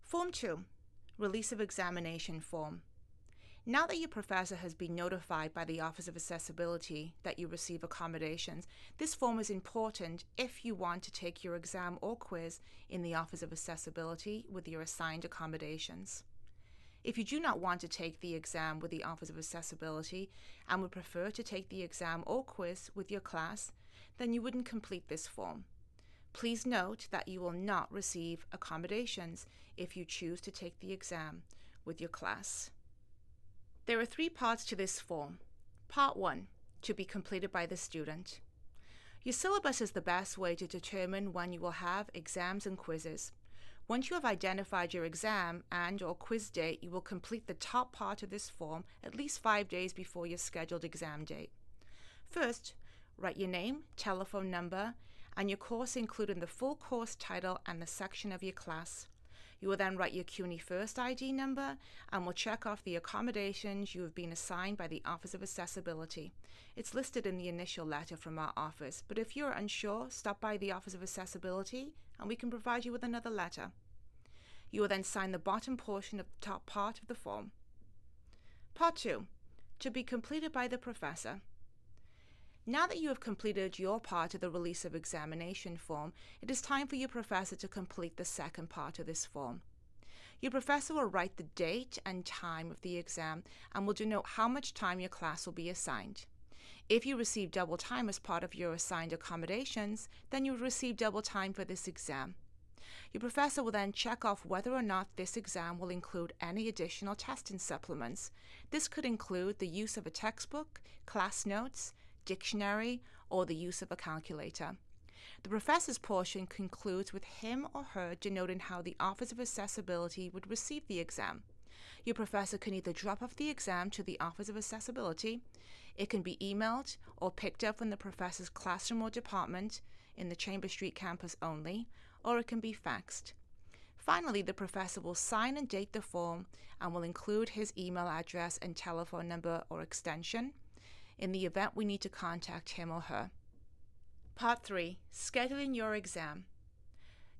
Form 2, Release of Examination Form. Now that your professor has been notified by the Office of Accessibility that you receive accommodations, this form is important if you want to take your exam or quiz in the Office of Accessibility with your assigned accommodations. If you do not want to take the exam with the Office of Accessibility and would prefer to take the exam or quiz with your class, then you wouldn't complete this form. Please note that you will not receive accommodations if you choose to take the exam with your class. There are 3 parts to this form. Part 1, to be completed by the student. Your syllabus is the best way to determine when you will have exams and quizzes. Once you have identified your exam and/or quiz date, you will complete the top part of this form at least 5 days before your scheduled exam date. First, write your name, telephone number, and your course including the full course title and the section of your class. You will then write your CUNY First ID number and will check off the accommodations you have been assigned by the Office of Accessibility. It's listed in the initial letter from our office, but if you're unsure, stop by the Office of Accessibility and we can provide you with another letter. You will then sign the bottom portion of the top part of the form. Part 2, to be completed by the professor. Now that you have completed your part of the release of examination form, it is time for your professor to complete the second part of this form. Your professor will write the date and time of the exam and will denote how much time your class will be assigned. If you receive double time as part of your assigned accommodations, then you will receive double time for this exam. Your professor will then check off whether or not this exam will include any additional testing supplements. This could include the use of a textbook, class notes, dictionary, or the use of a calculator. The professor's portion concludes with him or her denoting how the Office of Accessibility would receive the exam. Your professor can either drop off the exam to the Office of Accessibility, it can be emailed or picked up from the professor's classroom or department in the Chambers Street campus only, or it can be faxed. Finally, the professor will sign and date the form and will include his email address and telephone number or extension in the event we need to contact him or her. Part 3, scheduling your exam.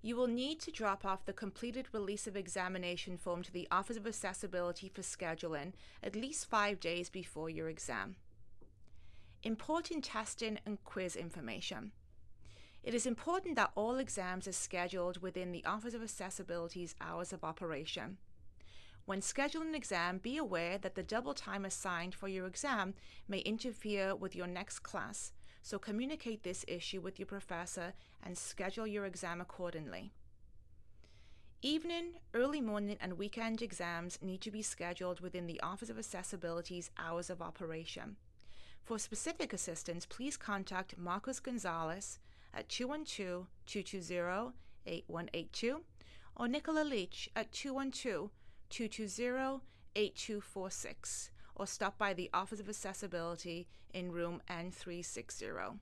You will need to drop off the completed release of examination form to the Office of Accessibility for scheduling at least 5 days before your exam. Important testing and quiz information. It is important that all exams are scheduled within the Office of Accessibility's hours of operation. When scheduling an exam, be aware that the double time assigned for your exam may interfere with your next class, so communicate this issue with your professor and schedule your exam accordingly. Evening, early morning, and weekend exams need to be scheduled within the Office of Accessibility's hours of operation. For specific assistance, please contact Marcos Gonzalez at 212-220-8182 or Nicola Leach at 212-220-8246, or stop by the Office of Accessibility in room N360.